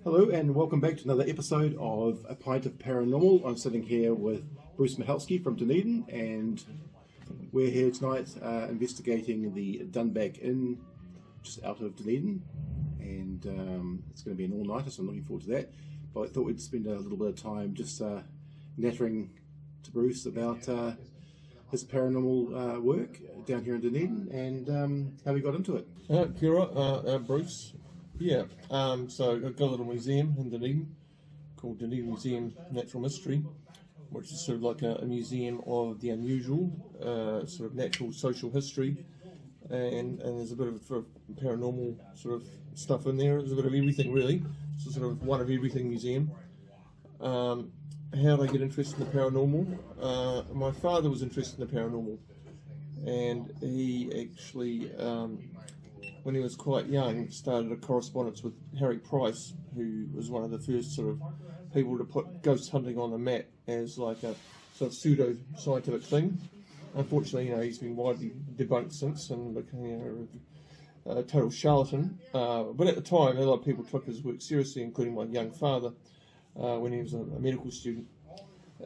Hello and welcome back to another episode of A Pint of Paranormal. I'm sitting here with Bruce Mahalski from Dunedin, and we're here tonight investigating the Dunback Inn just out of Dunedin, and it's going to be an all-nighter, so I'm looking forward to that. But I thought we'd spend a little bit of time just nattering to Bruce about his paranormal work down here in Dunedin and how he got into it. Kia ora, Bruce. Yeah, so I've got a little museum in Dunedin called Dunedin Museum Natural Mystery, which is sort of like a museum of the unusual, sort of natural social history, and there's a bit of paranormal sort of stuff in there. There's a bit of everything really. It's sort of one of everything museum. How did I get interested in the paranormal? My father was interested in the paranormal, and he actually, when he was quite young, started a correspondence with Harry Price, who was one of the first sort of people to put ghost hunting on the map as like a sort of pseudo-scientific thing. Unfortunately, he's been widely debunked since and became a total charlatan. But at the time, a lot of people took his work seriously, including my young father, when he was a medical student.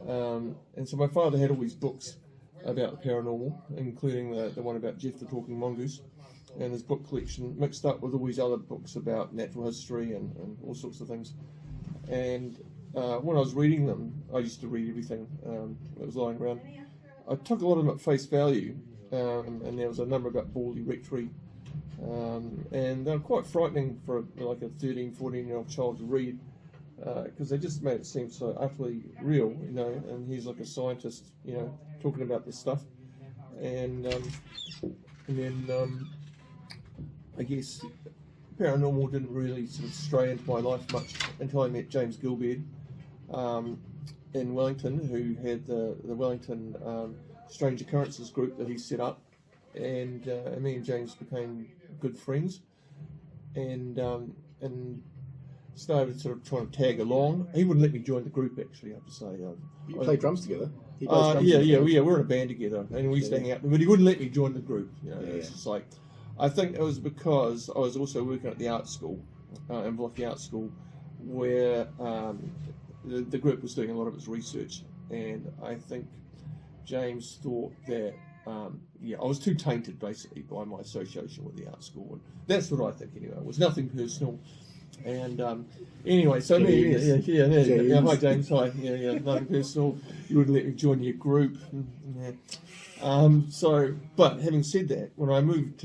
And so my father had all these books about the paranormal, including the one about Jeff the Talking Mongoose, and his book collection mixed up with all these other books about natural history and all sorts of things. And when I was reading them, I used to read everything that was lying around. I took a lot of them at face value, and there was a number about Baldy Rectory, and they were quite frightening for like a 13, 14-year-old child to read, because they just made it seem so utterly real, and he's like a scientist, talking about this stuff. And then I guess paranormal didn't really sort of stray into my life much until I met James Gilbert in Wellington, who had the Wellington Strange Occurrences group that he set up, and me and James became good friends, and started sort of trying to tag along. He wouldn't let me join the group, actually, I have to say. You play drums together? Yeah, we're in a band together, and we used to hang out, but he wouldn't let me join the group. It's just like, I think it was because I was also working at the art school, in Blocky Art School, where the group was doing a lot of its research, and I think James thought that I was too tainted basically by my association with the art school, and that's what I think anyway. It was nothing personal, and anyway, so hi James, hi, nothing personal. You wouldn't let me join your group. But having said that, when I moved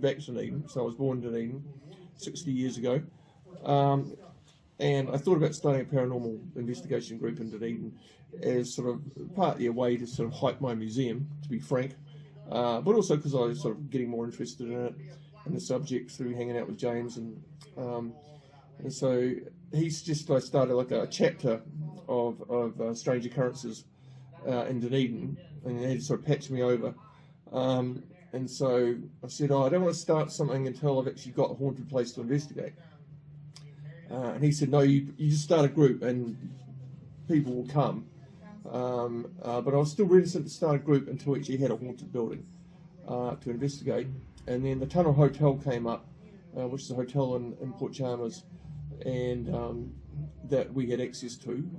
back to Dunedin, so I was born in Dunedin 60 years ago, and I thought about starting a paranormal investigation group in Dunedin as sort of partly a way to sort of hype my museum, to be frank, but also because I was sort of getting more interested in it and the subject through hanging out with James, and so I started like a chapter of Strange Occurrences in Dunedin, and he had to sort of patch me over, and so I said, I don't want to start something until I've actually got a haunted place to investigate, and he said, no, you just start a group and people will come, but I was still reticent to start a group until we actually had a haunted building to investigate. And then the Tunnel Hotel came up, which is a hotel in Port Chalmers, and that we had access to,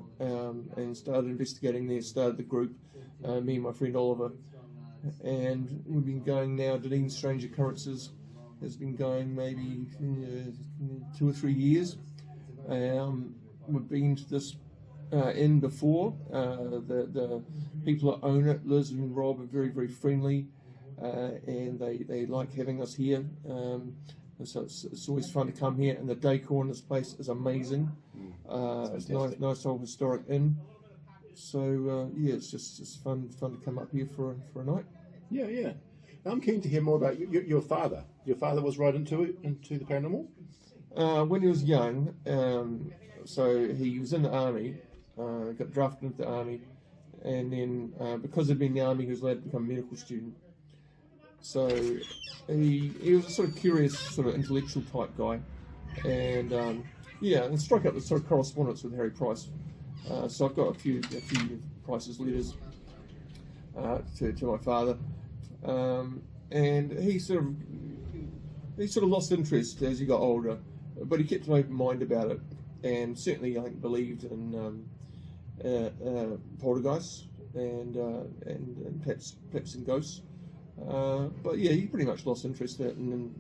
and started investigating there, started the group, me and my friend Oliver, and we've been going now. Dunedin Strange Occurrences has been going maybe 2 or 3 years. We've been to this inn before. The people that own it, Liz and Rob, are very, very friendly, and they like having us here. So it's always fun to come here, and the decor in this place is amazing. It's nice old historic inn. So it's just fun to come up here for a night. Yeah. I'm keen to hear more about your father. Your father was right into the paranormal? When he was young, so he was in the army, got drafted into the army, and then because he'd been in the army, he was allowed to become a medical student. So he was a sort of curious, sort of intellectual type guy, and and struck up the sort of correspondence with Harry Price. So I've got a few Price's letters to my father, and he sort of lost interest as he got older, but he kept an open mind about it. and certainly I think believed in poltergeists and perhaps in ghosts. But yeah, he pretty much lost interest in it and then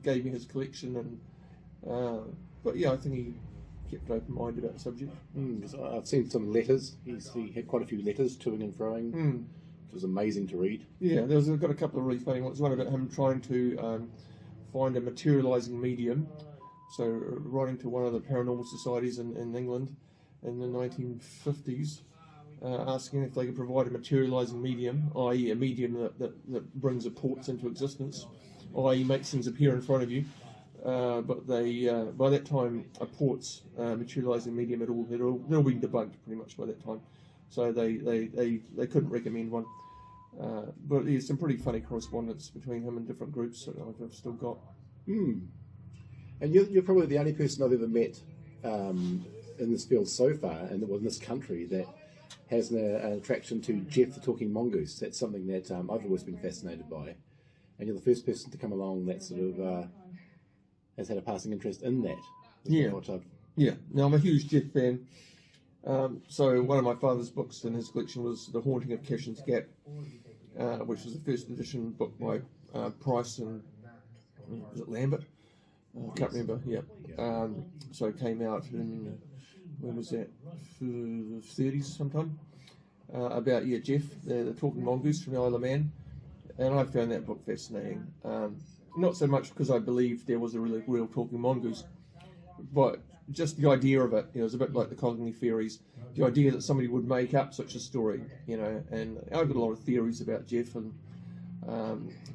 gave me his collection. And but yeah, I think he kept an open mind about the subject. I've seen some letters. He had quite a few letters toing and froing. It was amazing to read. Yeah, I've got a couple of really funny ones. One about him trying to find a materialising medium. So writing to one of the paranormal societies in England in the 1950s, asking if they could provide a materialising medium, i.e. a medium that brings reports into existence, i.e. makes things appear in front of you. But they, by that time, reports, materialising medium had all been debunked pretty much by that time. So they couldn't recommend one. But there's some pretty funny correspondence between him and different groups that I've still got. And you're probably the only person I've ever met in this field so far, and in this country, that has an attraction to Jeff the Talking Mongoose. That's something that I've always been fascinated by. And you're the first person to come along that sort of has had a passing interest in that. Yeah. Now, I'm a huge Jeff fan. So one of my father's books in his collection was The Haunting of Cashin's Gap, which was the first edition book by Price and was it Lambert? I can't remember. Yeah. So it came out in when was that? 30s sometime. About Jeff, the talking mongoose from the Isle of Man, and I found that book fascinating. Not so much because I believed there was a real talking mongoose, but just the idea of it. It's a bit like the cognitive theories. The idea that somebody would make up such a story, and I've got a lot of theories about Jeff, and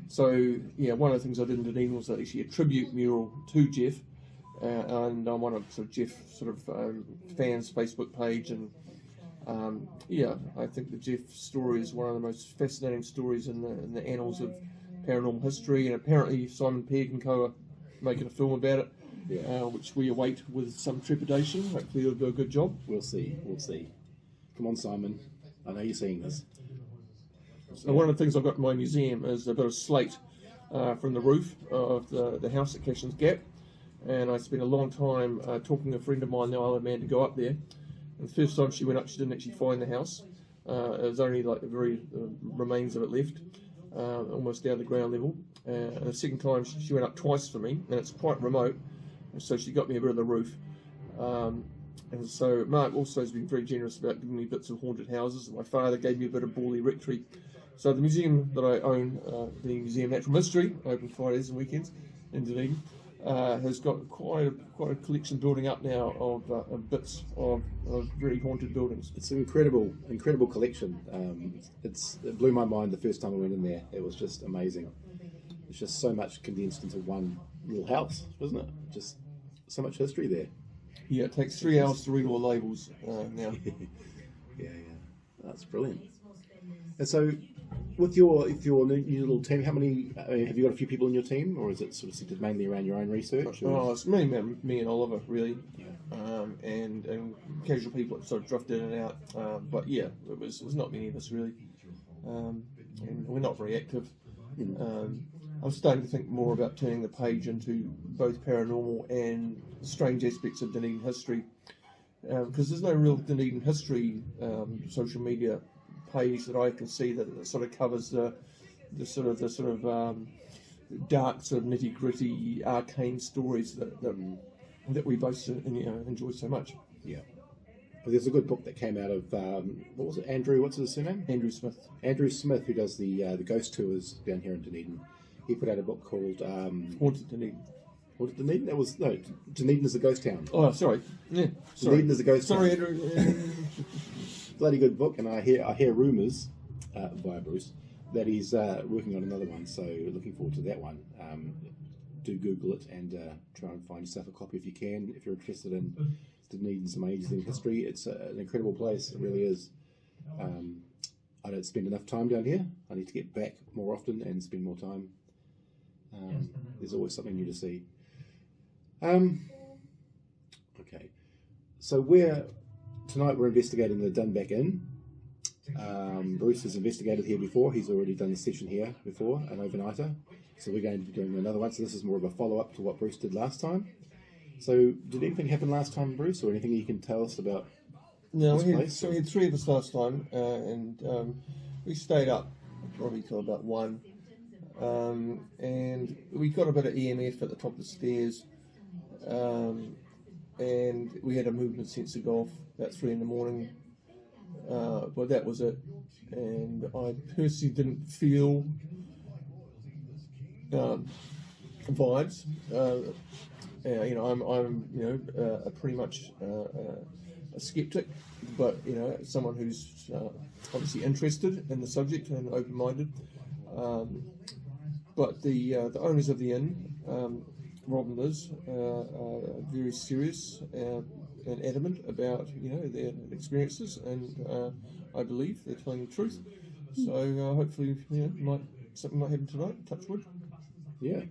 so one of the things I did in Dunedin was actually a tribute mural to Jeff, and I'm on a sort of Jeff fans Facebook page, and I think the Jeff story is one of the most fascinating stories in the annals of paranormal history, and apparently Simon Pegg and Co are making a film about it. Which we await with some trepidation. Hopefully they'll do a good job. We'll see. Come on, Simon. I know you're seeing this. So one of the things I've got in my museum is a bit of slate from the roof of the house at Cashin's Gap. And I spent a long time talking to a friend of mine, the Isle of Man, to go up there. And the first time she went up, she didn't actually find the house. It was only like the very remains of it left, almost down to ground level. And the second time she went up twice for me, and it's quite remote. And so she got me a bit of the roof. And so Mark also has been very generous about giving me bits of haunted houses. My father gave me a bit of Borley Rectory. So the museum that I own, the Museum Natural Mystery, open Fridays and weekends in Dunedin, has got quite a collection building up now of bits of very haunted buildings. It's an incredible collection. It blew my mind the first time I went in there. It was just amazing. It's just so much condensed into one little house, wasn't it? Just so much history there. Yeah, it takes 3 hours to read all the labels now. Yeah. That's brilliant. And so, with your new little team, how many have you got? A few people in your team, or is it sort of centered mainly around your own research? Oh, it's mainly me and Oliver, really, and casual people that sort of drifted in and out. But yeah, there's not many of us really, and we're not very active. I'm starting to think more about turning the page into both paranormal and strange aspects of Dunedin history, because there's no real Dunedin history social media page that I can see that sort of covers the sort of dark, sort of nitty gritty, arcane stories that we both enjoy so much. Yeah. Well, there's a good book that came out of what was it? Andrew? What's his surname? Andrew Smith. Andrew Smith, who does the ghost tours down here in Dunedin. He put out a book called Haunted Dunedin. Haunted Dunedin? That was Dunedin is a ghost town. Oh, sorry. Yeah, sorry. Dunedin is a ghost town. Sorry, Andrew. Bloody good book, and I hear rumours via Bruce that he's working on another one. So looking forward to that one. Do Google it and try and find yourself a copy if you can. If you're interested in Dunedin's amazing history, it's an incredible place. It really is. I don't spend enough time down here. I need to get back more often and spend more time. There's always something new to see. Okay, so tonight we're investigating the Dunback Inn. Bruce has investigated here before. He's already done a session here before, an overnighter. So we're going to be doing another one. So this is more of a follow-up to what Bruce did last time. So, did anything happen last time, Bruce, or anything you can tell us about No, this place? we had 3 of us last time, and we stayed up probably till about 1. And we got a bit of EMF at the top of the stairs, and we had a movement sensor go off about 3 in the morning. But that was it, and I personally didn't feel vibes. I'm pretty much a skeptic, but someone who's obviously interested in the subject and open-minded. But the owners of the inn, Rob and Liz, are very serious and adamant about their experiences, and I believe they're telling the truth. So hopefully, something might happen tonight. Touch wood. Yeah.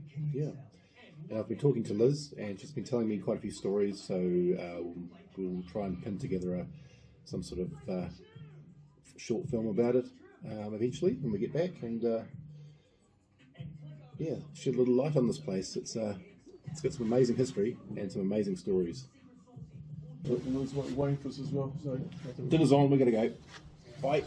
And I've been talking to Liz, and she's been telling me quite a few stories. So we'll try and pin together some sort of short film about it eventually when we get back, and shed a little light on this place. It's got some amazing history and some amazing stories. Liz waiting for us as well. So Dinner's on. We're gonna go. Bye.